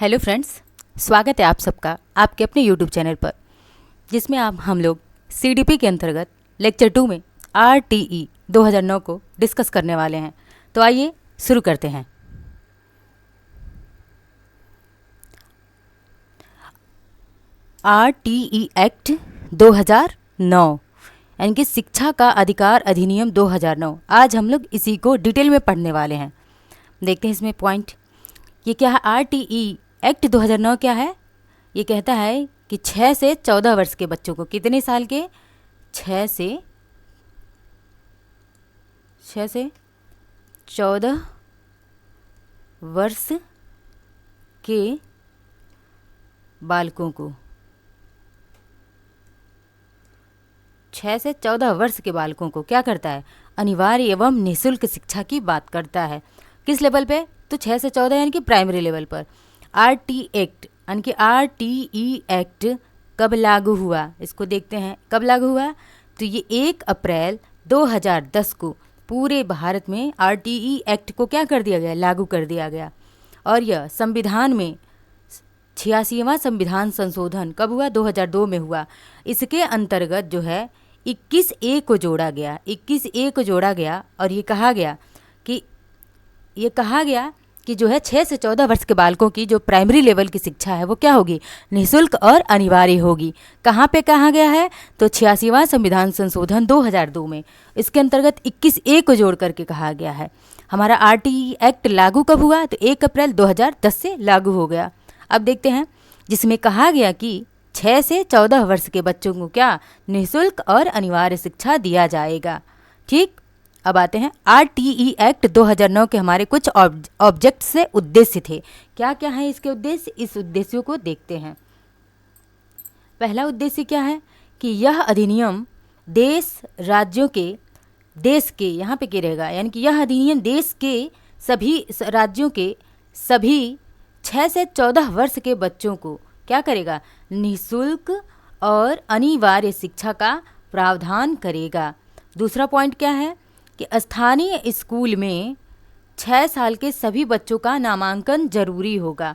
Hello friends, स्वागत है आप सबका आपके अपने यूट्यूब चैनल पर, जिसमें हम लोग सीडीपी के अंतर्गत लेक्चर 2 में आरटीई 2009 को डिस्कस करने वाले हैं। तो आइए शुरू करते हैं। आरटीई एक्ट 2009 यानी कि शिक्षा का अधिकार अधिनियम 2009। आज हम लोग इसी को डिटेल में पढ़ने वाले हैं। देखते हैं इसमें पॉइंट। ये क्या है? आरटीई एक्ट 2009 क्या है? ये कहता है कि 6 से 14 वर्ष के बच्चों को, कितने साल के? 6 से 14 वर्ष के बालकों को, 6 से 14 वर्ष के बालकों को क्या करता है? अनिवार्य एवं निःशुल्क शिक्षा की बात करता है। किस लेवल पे? तो 6 से 14 यानी कि प्राइमरी लेवल पर। आरटी एक्ट यानी कि आरटीई एक्ट कब लागू हुआ? इसको देखते हैं कब लागू हुआ। तो ये 1 अप्रैल 2010 को पूरे भारत में आरटीई एक्ट को क्या कर दिया गया? लागू कर दिया गया। और यह संविधान में 86वां संविधान संशोधन कब हुआ? 2002 में हुआ। इसके अंतर्गत जो है 21A को जोड़ा गया, 21A को जोड़ा गया और ये कहा गया कि जो है 6 से 14 वर्ष के बालकों की जो प्राइमरी लेवल की शिक्षा है वो क्या होगी? निःशुल्क और अनिवार्य होगी। कहाँ पे कहा गया है? तो 86वां संविधान संशोधन 2002 में इसके अंतर्गत 21A को जोड़ करके कहा गया है। हमारा आरटीई एक्ट लागू कब हुआ? तो 1 अप्रैल 2010 से लागू हो गया। अब देखते हैं, जिसमें कहा गया कि 6 से 14 वर्ष के बच्चों को क्या? निःशुल्क और अनिवार्य शिक्षा दिया जाएगा। ठीक, अब आते हैं आरटीई एक्ट 2009 के हमारे कुछ ऑब्जेक्ट से उद्देश्य थे। क्या क्या है इसके उद्देश्य? इस उद्देश्यों को देखते हैं। पहला उद्देश्य क्या है कि यह अधिनियम देश के यहाँ पे क्या रहेगा, यानी कि यह अधिनियम देश के सभी राज्यों के सभी 6 से 14 वर्ष के बच्चों को क्या करेगा? निःशुल्क और अनिवार्य शिक्षा का प्रावधान करेगा। दूसरा पॉइंट क्या है कि स्थानीय स्कूल में 6 साल के सभी बच्चों का नामांकन जरूरी होगा।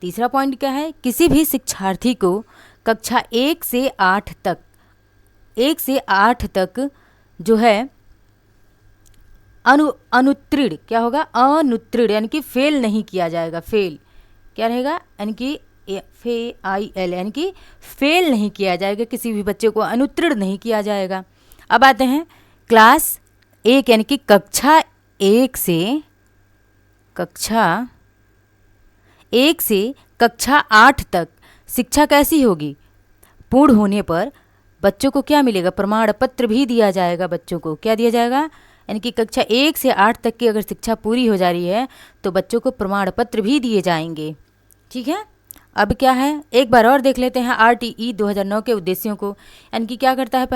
तीसरा पॉइंट क्या है? किसी भी शिक्षार्थी को कक्षा 1 से 8 तक जो है अनुत्तीर्ण क्या होगा? अनुत्तीर्ण यानी कि फेल नहीं किया जाएगा। फेल क्या रहेगा? यानी कि FAIL यानी कि फेल नहीं किया जाएगा। किसी भी बच्चे को अनुत्तीर्ण नहीं किया जाएगा। अब आते हैं क्लास 1 यानी कि कक्षा 1 से कक्षा 8 तक शिक्षा कैसी होगी? पूर्ण होने पर बच्चों को क्या मिलेगा? प्रमाण पत्र भी दिया जाएगा। बच्चों को क्या दिया जाएगा? यानी कि कक्षा 1 से 8 तक की अगर शिक्षा पूरी हो जा रही है तो बच्चों को प्रमाण पत्र भी दिए जाएंगे। ठीक है, अब क्या है एक बार और देख लेते हैं आरटीई 2009 के उद्देश्यों को। यानी कि क्या करता है?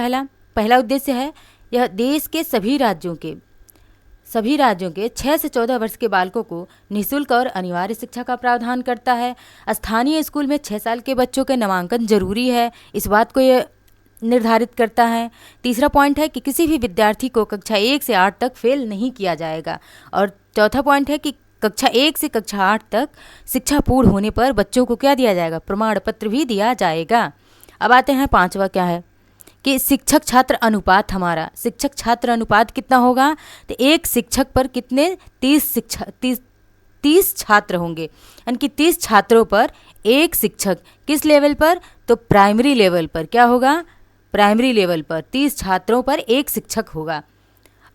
पहला उद्देश्य है यह देश के सभी राज्यों के 6 से 14 वर्ष के बालकों को निःशुल्क और अनिवार्य शिक्षा का प्रावधान करता है। स्थानीय स्कूल में 6 साल के बच्चों के नामांकन जरूरी है, इस बात को ये निर्धारित करता है। तीसरा पॉइंट है कि किसी भी विद्यार्थी को कक्षा 1 से 8 तक फेल नहीं किया जाएगा। और चौथा पॉइंट है कि कक्षा 1 से कक्षा 8 तक शिक्षा पूर्ण होने पर बच्चों को क्या दिया जाएगा? प्रमाण पत्र भी दिया जाएगा। अब आते हैं पांचवा क्या है कि शिक्षक छात्र अनुपात। हमारा शिक्षक छात्र अनुपात कितना होगा? तो एक शिक्षक पर कितने? 30 छात्र होंगे, यानी कि 30 छात्रों पर एक शिक्षक। किस लेवल पर? तो प्राइमरी लेवल पर। क्या होगा? प्राइमरी लेवल पर 30 छात्रों पर एक शिक्षक होगा।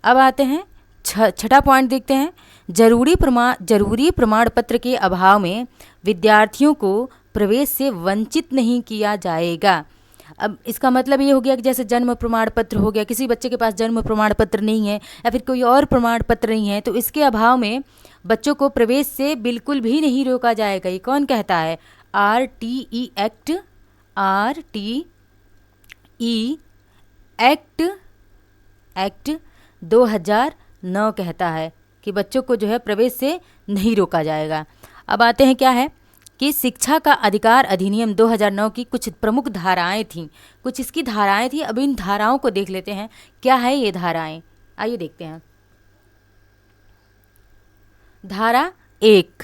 अब आते हैं छठा पॉइंट देखते हैं। जरूरी प्रमाण पत्र के अभाव में विद्यार्थियों को प्रवेश से वंचित नहीं किया जाएगा। अब इसका मतलब ये हो गया कि जैसे जन्म प्रमाण पत्र हो गया, किसी बच्चे के पास जन्म प्रमाण पत्र नहीं है या फिर कोई और प्रमाण पत्र नहीं है तो इसके अभाव में बच्चों को प्रवेश से बिल्कुल भी नहीं रोका जाएगा। ये कौन कहता है? आरटीई एक्ट 2009 कहता है कि बच्चों को जो है प्रवेश से नहीं रोका जाएगा। अब आते हैं क्या है कि शिक्षा का अधिकार अधिनियम 2009 की कुछ प्रमुख धाराएं थीं, कुछ इसकी धाराएं थी। अब इन धाराओं को देख लेते हैं, क्या है ये धाराएं, आइए देखते हैं। धारा 1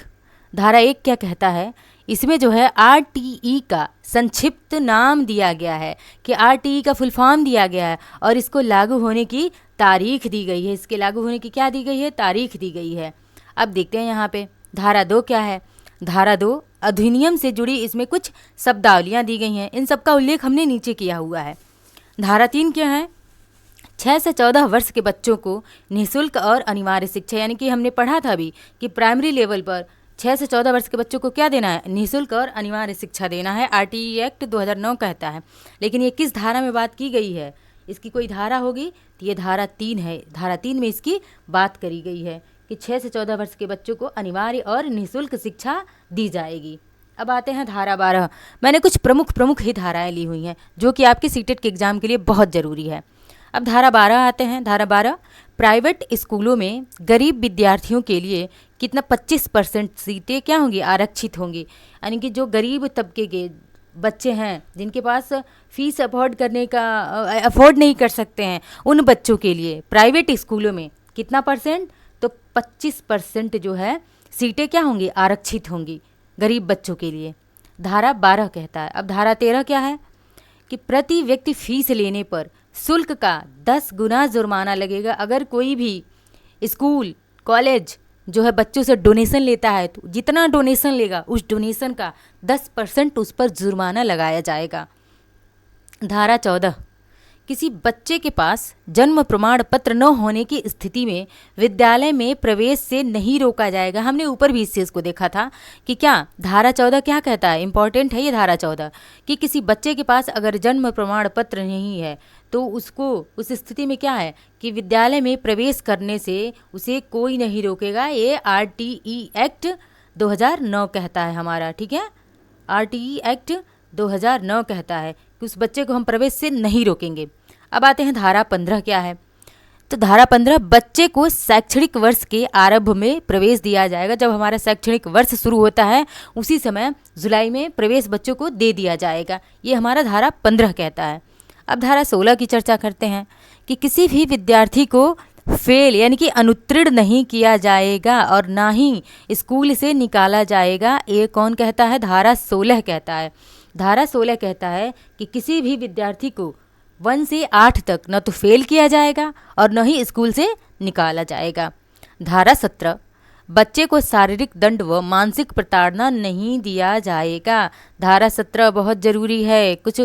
क्या कहता है? इसमें जो है आरटीई का संक्षिप्त नाम दिया गया है कि आरटीई का फुल फॉर्म दिया गया है और इसको लागू होने की तारीख दी गई है। इसके लागू होने की क्या दी गई है? तारीख दी गई है। अब देखते हैं यहाँ पे धारा 2 क्या है। धारा 2 अधिनियम से जुड़ी इसमें कुछ शब्दावलियाँ दी गई हैं, इन सब का उल्लेख हमने नीचे किया हुआ है। धारा 3 क्या है? 6 से 14 वर्ष के बच्चों को निःशुल्क और अनिवार्य शिक्षा, यानी कि हमने पढ़ा था अभी कि प्राइमरी लेवल पर 6 से 14 वर्ष के बच्चों को क्या देना है? निःशुल्क और अनिवार्य शिक्षा देना है। आरटीई एक्ट 2009 कहता है। लेकिन ये किस धारा में बात की गई है? इसकी कोई धारा होगी तो ये धारा 3 है। धारा 3 में इसकी बात करी गई है कि 6 से 14 वर्ष के बच्चों को अनिवार्य और निःशुल्क शिक्षा दी जाएगी। अब आते हैं धारा 12। मैंने कुछ प्रमुख ही धाराएं ली हुई हैं जो कि आपके सीटेट के एग्ज़ाम के लिए बहुत ज़रूरी है। अब धारा 12 आते हैं। धारा 12, प्राइवेट स्कूलों में गरीब विद्यार्थियों के लिए कितना 25% सीटें क्या होंगी? आरक्षित होंगी। यानी कि जो गरीब तबके के बच्चे हैं जिनके पास फीस अफोर्ड नहीं कर सकते हैं, उन बच्चों के लिए प्राइवेट स्कूलों में कितना परसेंट? तो 25% जो है सीटें क्या होंगी? आरक्षित होंगी गरीब बच्चों के लिए। धारा 12 कहता है। अब धारा 13 क्या है कि प्रति व्यक्ति फीस लेने पर शुल्क का 10 गुना जुर्माना लगेगा। अगर कोई भी स्कूल कॉलेज जो है बच्चों से डोनेशन लेता है तो जितना डोनेशन लेगा उस डोनेशन का 10% उस पर जुर्माना लगाया जाएगा। धारा 14, किसी बच्चे के पास जन्म प्रमाण पत्र न होने की स्थिति में विद्यालय में प्रवेश से नहीं रोका जाएगा। हमने ऊपर भी इस चीज़ को देखा था कि क्या धारा 14 क्या कहता है? इंपॉर्टेंट है ये धारा 14 कि किसी बच्चे के पास अगर जन्म प्रमाण पत्र नहीं है तो उसको उस स्थिति में क्या है कि विद्यालय में प्रवेश करने से उसे कोई नहीं रोकेगा। ये आरटीई एक्ट 2009 कहता है हमारा, ठीक है। आरटीई एक्ट 2009 कहता है कि उस बच्चे को हम प्रवेश से नहीं रोकेंगे। अब आते हैं धारा 15 क्या है। तो धारा 15, बच्चे को शैक्षणिक वर्ष के आरंभ में प्रवेश दिया जाएगा। जब हमारा शैक्षणिक वर्ष शुरू होता है उसी समय जुलाई में प्रवेश बच्चों को दे दिया जाएगा। ये हमारा धारा 15 कहता है। अब धारा 16 की चर्चा करते हैं कि किसी भी विद्यार्थी को फेल यानी कि अनुत्तीर्ण नहीं किया जाएगा और ना ही स्कूल से निकाला जाएगा। ये कौन कहता है? धारा 16 कहता है। धारा 16 कहता है कि किसी भी विद्यार्थी को 1 से 8 तक न तो फेल किया जाएगा और न ही स्कूल से निकाला जाएगा। धारा 17, बच्चे को शारीरिक दंड व मानसिक प्रताड़ना नहीं दिया जाएगा। धारा 17 बहुत ज़रूरी है। कुछ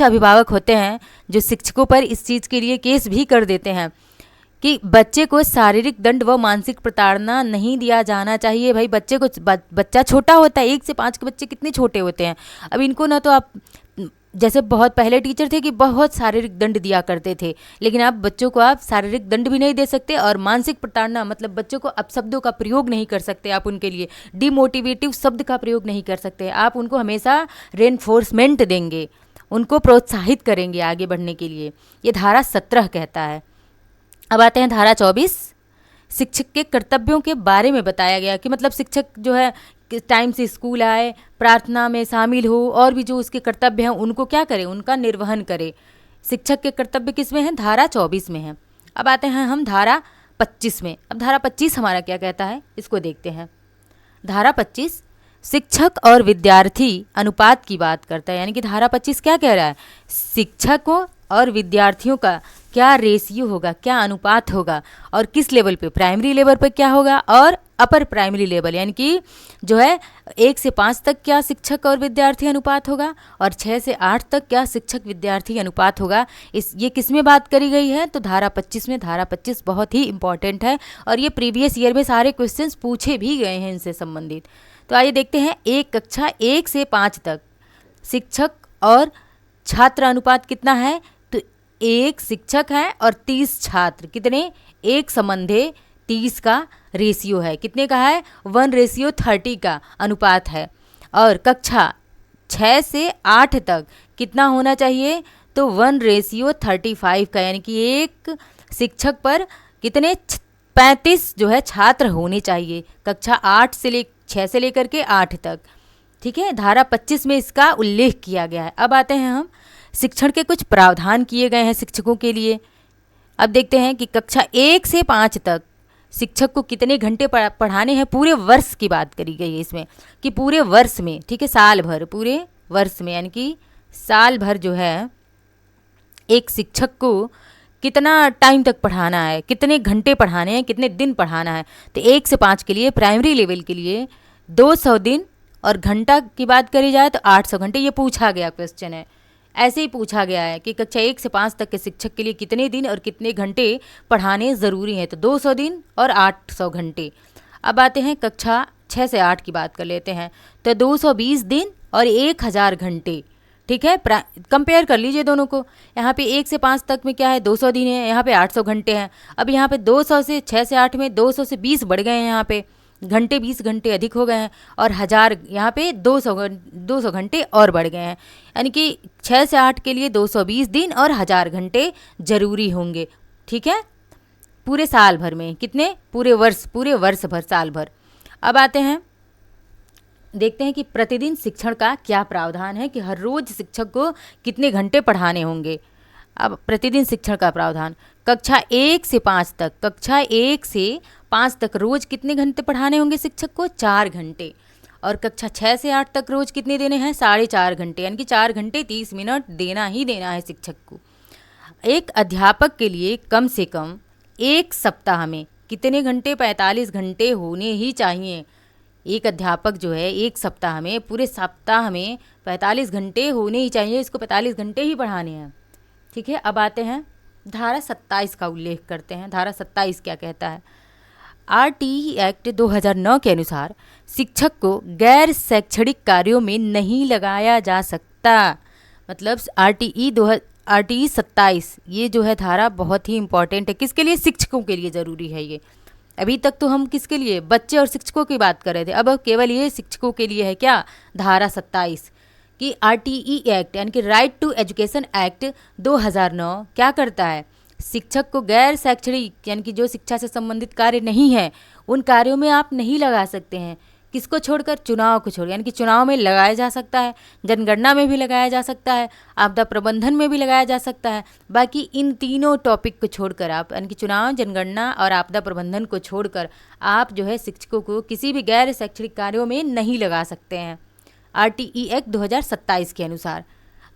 अभिभावक होते हैं जो शिक्षकों पर इस चीज़ के लिए केस भी कर देते हैं कि बच्चे को शारीरिक दंड व मानसिक प्रताड़ना नहीं दिया जाना चाहिए। भाई बच्चा छोटा होता है, 1 से 5 के बच्चे कितने छोटे होते हैं। अब इनको ना तो आप जैसे बहुत पहले टीचर थे कि बहुत शारीरिक दंड दिया करते थे, लेकिन अब बच्चों को आप शारीरिक दंड भी नहीं दे सकते और मानसिक प्रताड़ना मतलब बच्चों को अपशब्दों का प्रयोग नहीं कर सकते। आप उनके लिए डिमोटिवेटिव शब्द का प्रयोग नहीं कर सकते। आप उनको हमेशा रेनफोर्समेंट देंगे, उनको प्रोत्साहित करेंगे आगे बढ़ने के लिए। ये धारा 17 कहता है। अब आते हैं धारा 24, शिक्षक के कर्तव्यों के बारे में बताया गया कि मतलब शिक्षक जो है टाइम से स्कूल आए, प्रार्थना में शामिल हो और भी जो उसके कर्तव्य हैं उनको क्या करे, उनका निर्वहन करे। शिक्षक के कर्तव्य किस में है? धारा 24 में है। अब आते हैं हम धारा 25 में। अब धारा 25 हमारा क्या कहता है इसको देखते हैं। धारा 25 शिक्षक और विद्यार्थी अनुपात की बात करता है। यानी कि धारा 25 क्या कह रहा है? शिक्षकों और विद्यार्थियों का क्या रेशियो होगा, क्या अनुपात होगा और किस लेवल पे? प्राइमरी लेवल पे क्या होगा और अपर प्राइमरी लेवल यानी कि जो है 1 से 5 तक क्या शिक्षक और विद्यार्थी अनुपात होगा और 6 से 8 तक क्या शिक्षक विद्यार्थी अनुपात होगा। ये किस में बात करी गई है? तो धारा 25 में। धारा 25 बहुत ही इंपॉर्टेंट है और ये प्रीवियस ईयर में सारे क्वेश्चंस पूछे भी गए हैं इनसे संबंधित। तो आइए देखते हैं। एक कक्षा 1 से 5 तक शिक्षक और छात्र अनुपात कितना है? तो 1 शिक्षक है और 30 छात्र। कितने? 1 संबंधे 30 का रेशियो है। कितने का है? 1:30 का अनुपात है। और कक्षा 6 से 8 तक कितना होना चाहिए? तो 1:35 का, यानी कि 1 शिक्षक पर कितने 35 जो है छात्र होने चाहिए कक्षा 6 से लेकर के 8 तक। ठीक है, धारा 25 में इसका उल्लेख किया गया है। अब आते हैं हम शिक्षण के कुछ प्रावधान किए गए हैं शिक्षकों के लिए। अब देखते हैं कि कक्षा 1 से 5 तक शिक्षक को कितने घंटे पढ़ाने हैं, पूरे वर्ष की बात करी गई है इसमें, कि पूरे वर्ष में, ठीक है, साल भर, पूरे वर्ष में, यानी कि साल भर जो है एक शिक्षक को कितना टाइम तक पढ़ाना है, कितने घंटे पढ़ाने हैं, कितने दिन पढ़ाना है। तो 1 से 5 के लिए, प्राइमरी लेवल के लिए 200 दिन, और घंटा की बात करी जाए तो 800 घंटे। ये पूछा गया क्वेश्चन है, ऐसे ही पूछा गया है कि कक्षा 1 से 5 तक के शिक्षक के लिए कितने दिन और कितने घंटे पढ़ाने ज़रूरी हैं। तो 200 दिन और 800 घंटे। अब आते हैं कक्षा 6 से 8 की बात कर लेते हैं। तो 220 दिन और 1000 घंटे, ठीक है। कंपेयर कर लीजिए दोनों को। यहाँ पे 1 से 5 तक में क्या है, 200 दिन है, यहाँ पे 800 घंटे हैं। अब यहाँ पे 200 से 6 से 8 में 200 से 20 बढ़ गए हैं, यहाँ पे घंटे 20 घंटे अधिक हो गए हैं, और 1000 यहाँ पे 200 घंटे और बढ़ गए हैं। यानी कि 6 से 8 के लिए 220 दिन और 1000 घंटे ज़रूरी होंगे, ठीक है, पूरे साल भर में। कितने, पूरे वर्ष भर, साल भर। अब आते हैं, देखते हैं कि प्रतिदिन शिक्षण का क्या प्रावधान है, कि हर रोज शिक्षक को कितने घंटे पढ़ाने होंगे। अब प्रतिदिन शिक्षण का प्रावधान, कक्षा 1 से 5 तक, कक्षा 1 से 5 तक रोज कितने घंटे पढ़ाने होंगे शिक्षक को, 4 घंटे। और कक्षा 6 से 8 तक रोज कितने देने हैं, 4.5 घंटे, यानी कि 4 घंटे 30 मिनट देना ही देना है शिक्षक को। एक अध्यापक के लिए कम से कम एक सप्ताह में कितने घंटे, 45 घंटे होने ही चाहिए। एक अध्यापक जो है एक सप्ताह में, पूरे सप्ताह में 45 घंटे होने ही चाहिए, इसको 45 घंटे ही पढ़ाने हैं, ठीक है। अब आते हैं धारा 27 का उल्लेख करते हैं। धारा 27 क्या कहता है, RTE एक्ट 2009 के अनुसार शिक्षक को गैर शैक्षणिक कार्यों में नहीं लगाया जा सकता। मतलब RTE 27, ये जो है धारा बहुत ही इंपॉर्टेंट है। किसके लिए, शिक्षकों के लिए ज़रूरी है ये। अभी तक तो हम किसके लिए, बच्चे और शिक्षकों की बात कर रहे थे, अब केवल ये शिक्षकों के लिए है। क्या, धारा 27 कि RTE एक्ट यानी कि राइट टू एजुकेशन एक्ट 2009 क्या करता है, शिक्षक को गैर शैक्षणिक यानी कि जो शिक्षा से संबंधित कार्य नहीं है, उन कार्यों में आप नहीं लगा सकते हैं। किसको छोड़कर, चुनाव को छोड़, यानी कि चुनाव में लगाया जा सकता है, जनगणना में भी लगाया जा सकता है, आपदा प्रबंधन में भी लगाया जा सकता है। बाकी इन तीनों टॉपिक को छोड़कर आप, यानी कि चुनाव, जनगणना और आपदा प्रबंधन को छोड़कर आप जो है शिक्षकों को किसी भी गैर शैक्षणिक कार्यों में नहीं लगा सकते हैं, RTE एक्ट 2027 के अनुसार।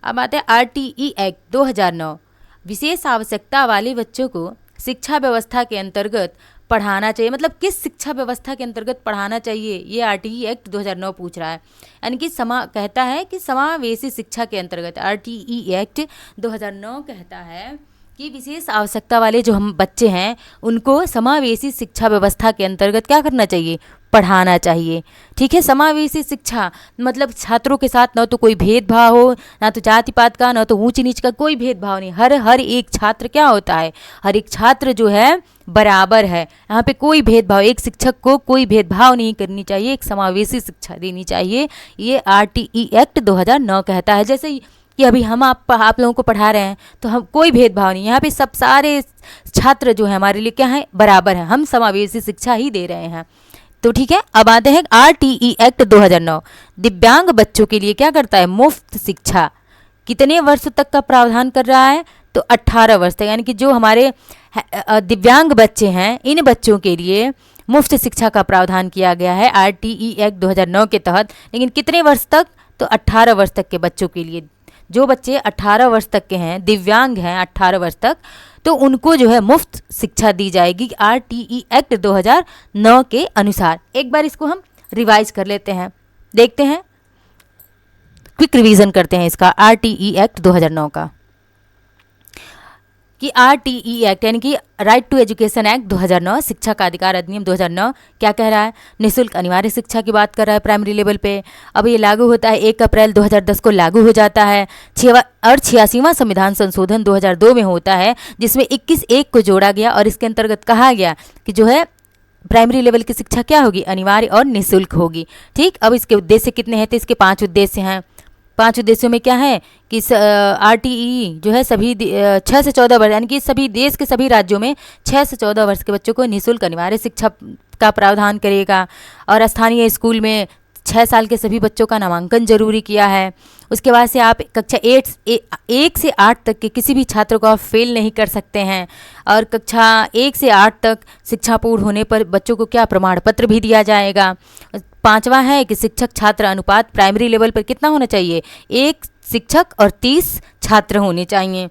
अब आते हैं RTE एक्ट 2009, विशेष आवश्यकता वाले बच्चों को शिक्षा व्यवस्था के अंतर्गत पढ़ाना चाहिए। मतलब किस शिक्षा व्यवस्था के अंतर्गत पढ़ाना चाहिए, ये RTE एक्ट 2009 पूछ रहा है। यानी कि कहता है कि समावेशी शिक्षा के अंतर्गत RTE एक्ट 2009 कहता है कि विशेष आवश्यकता वाले जो हम बच्चे हैं उनको समावेशी शिक्षा व्यवस्था के अंतर्गत क्या करना चाहिए, पढ़ाना चाहिए, ठीक है। समावेशी शिक्षा मतलब छात्रों के साथ न तो कोई भेदभाव हो, ना तो जाति पात का, ना तो ऊंच नीच का, कोई भेदभाव नहीं। हर एक छात्र क्या होता है, हर एक छात्र जो है बराबर है। यहाँ पे कोई भेदभाव, एक शिक्षक को कोई भेदभाव नहीं करनी चाहिए, एक समावेशी शिक्षा देनी चाहिए, ये RTE एक्ट 2009 कहता है। जैसे कि अभी हम आप लोगों को पढ़ा रहे हैं तो हम कोई भेदभाव नहीं, यहाँ पे सब सारे छात्र जो है हमारे लिए क्या है, बराबर हैं, हम समावेशी शिक्षा ही दे रहे हैं। तो ठीक है, अब आते हैं RTE एक्ट 2009 दिव्यांग बच्चों के लिए क्या करता है, मुफ्त शिक्षा कितने वर्ष तक का प्रावधान कर रहा है, तो 18 वर्ष तक। यानी कि जो हमारे दिव्यांग बच्चे हैं इन बच्चों के लिए मुफ्त शिक्षा का प्रावधान किया गया है RTE एक्ट 2009 के तहत। लेकिन कितने वर्ष तक, तो 18 वर्ष तक के बच्चों के लिए। जो बच्चे 18 वर्ष तक के हैं, दिव्यांग हैं 18 वर्ष तक, तो उनको जो है मुफ्त शिक्षा दी जाएगी RTE एक्ट 2009 के अनुसार। एक बार इसको हम रिवाइज कर लेते हैं, देखते हैं, क्विक रिवीजन करते हैं इसका RTE एक्ट 2009 का, कि RTE एक्ट यानी कि राइट टू एजुकेशन एक्ट 2009, शिक्षा का अधिकार अधिनियम 2009 क्या कह रहा है, निःशुल्क अनिवार्य शिक्षा की बात कर रहा है प्राइमरी लेवल पे। अब ये लागू होता है 1 अप्रैल 2010 को लागू हो जाता है। 86वां संविधान संशोधन 2002 में होता है, जिसमें 21(1) को जोड़ा गया और इसके अंतर्गत कहा गया कि जो है प्राइमरी लेवल की शिक्षा क्या होगी, अनिवार्य और निःशुल्क होगी। ठीक, अब इसके उद्देश्य कितने हैं, तो इसके 5 उद्देश्य हैं। 5 उद्देश्यों में क्या है कि RTE जो है सभी 6 से 14 वर्ष यानी कि सभी देश के सभी राज्यों में 6 से 14 वर्ष के बच्चों को निःशुल्क अनिवार्य शिक्षा का प्रावधान करेगा, और स्थानीय स्कूल में 6 साल के सभी बच्चों का नामांकन जरूरी किया है। उसके बाद से आप कक्षा 1 से 8 तक के किसी भी छात्र को आप फेल नहीं कर सकते हैं। और कक्षा 1 से 8 तक शिक्षा पूर्ण होने पर बच्चों को क्या प्रमाण पत्र भी दिया जाएगा। 5वां है कि शिक्षक छात्र अनुपात प्राइमरी लेवल पर कितना होना चाहिए, 1 शिक्षक और 30 छात्र होने चाहिए।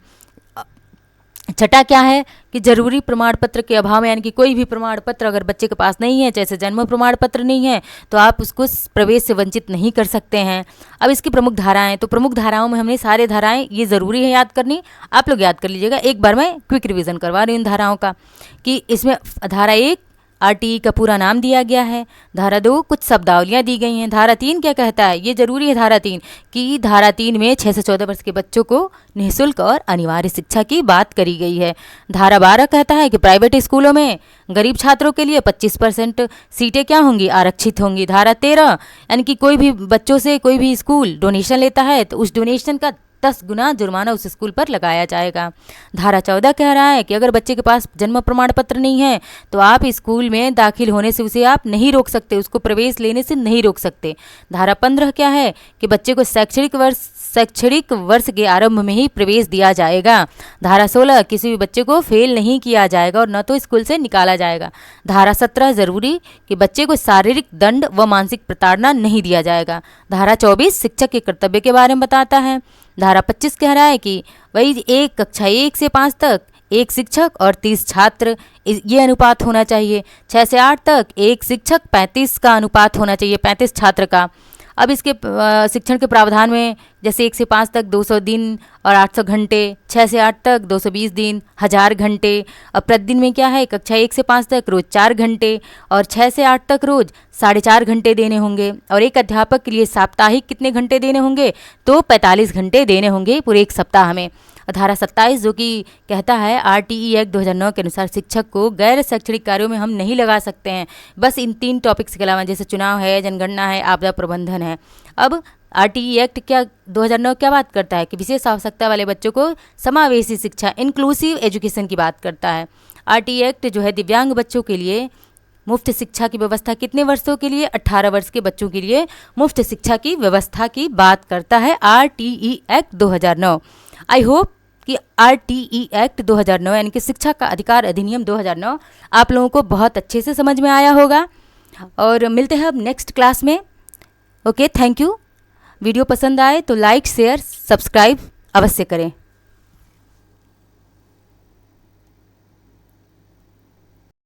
छठा क्या है कि जरूरी प्रमाण पत्र के अभाव में, यानी कि कोई भी प्रमाण पत्र अगर बच्चे के पास नहीं है, जैसे जन्म प्रमाण पत्र नहीं है, तो आप उसको प्रवेश से वंचित नहीं कर सकते हैं। अब इसकी प्रमुख धाराएं, तो प्रमुख धाराओं में हमने सारे धाराएं, ये ज़रूरी है याद करनी, आप लोग याद कर लीजिएगा। एक बार मैं क्विक रिवीजन करवा रही हूँ इन धाराओं का कि इसमें धारा 1 आरटीई का पूरा नाम दिया गया है। धारा 2 कुछ शब्दावलियाँ दी गई हैं। धारा 3 क्या कहता है, ये जरूरी है धारा 3 कि धारा 3 में 6 से 14 वर्ष के बच्चों को निःशुल्क और अनिवार्य शिक्षा की बात करी गई है। धारा 12 कहता है कि प्राइवेट स्कूलों में गरीब छात्रों के लिए 25% सीटें क्या होंगी, आरक्षित होंगी। धारा 13 यानी कि कोई भी बच्चों से कोई भी स्कूल डोनेशन लेता है तो उस डोनेशन का 10 गुना जुर्माना उस स्कूल पर लगाया जाएगा। धारा 14 कह रहा है कि अगर बच्चे के पास जन्म प्रमाण पत्र नहीं है तो आप स्कूल में दाखिल होने से उसे आप नहीं रोक सकते, उसको प्रवेश लेने से नहीं रोक सकते। धारा 15 क्या है कि बच्चे को शैक्षणिक वर्ष के आरंभ में ही प्रवेश दिया जाएगा। धारा 16 किसी भी बच्चे को फेल नहीं किया जाएगा और न तो स्कूल से निकाला जाएगा। धारा 17 जरूरी कि बच्चे को शारीरिक दंड व मानसिक प्रताड़ना नहीं दिया जाएगा। धारा 24 शिक्षक के कर्तव्य के बारे में बताता है। धारा 25 कह रहा है कि वही कक्षा 1 से 5 तक 1 शिक्षक और 30 छात्र, ये अनुपात होना चाहिए। 6 से 8 तक 1 शिक्षक 35 का अनुपात होना चाहिए, 35 छात्र का। अब इसके शिक्षण के प्रावधान में जैसे 1 से 5 तक 200 दिन और 800 घंटे, 6 से 8 तक 220 दिन, 1000 घंटे। अब प्रतिदिन में क्या है, कक्षा 1 से 5 तक रोज 4 घंटे और 6 से 8 तक रोज 4.5 घंटे देने होंगे। और एक अध्यापक के लिए साप्ताहिक कितने घंटे देने होंगे, तो 45 घंटे देने होंगे पूरे एक सप्ताह में। धारा 27 जो कि कहता है आरटीई एक्ट 2009 के अनुसार शिक्षक को गैर शैक्षणिक कार्यों में हम नहीं लगा सकते हैं, बस इन 3 टॉपिक्स के अलावा, जैसे चुनाव है, जनगणना है, आपदा प्रबंधन है। अब आरटीई एक्ट क्या 2009 क्या बात करता है कि विशेष आवश्यकता वाले बच्चों को समावेशी शिक्षा, इंक्लूसिव एजुकेशन की बात करता है। आरटीई एक्ट जो है दिव्यांग बच्चों के लिए मुफ्त शिक्षा की व्यवस्था कितने वर्षों के लिए, 18 वर्ष के बच्चों के लिए मुफ्त शिक्षा की व्यवस्था की बात करता है आरटीई एक्ट 2009। आई होप कि आरटीई एक्ट 2009 यानी कि शिक्षा का अधिकार अधिनियम 2009 आप लोगों को बहुत अच्छे से समझ में आया होगा। और मिलते हैं अब नेक्स्ट क्लास में। Okay, thank you. वीडियो पसंद आए तो लाइक, शेयर, सब्सक्राइब अवश्य करें।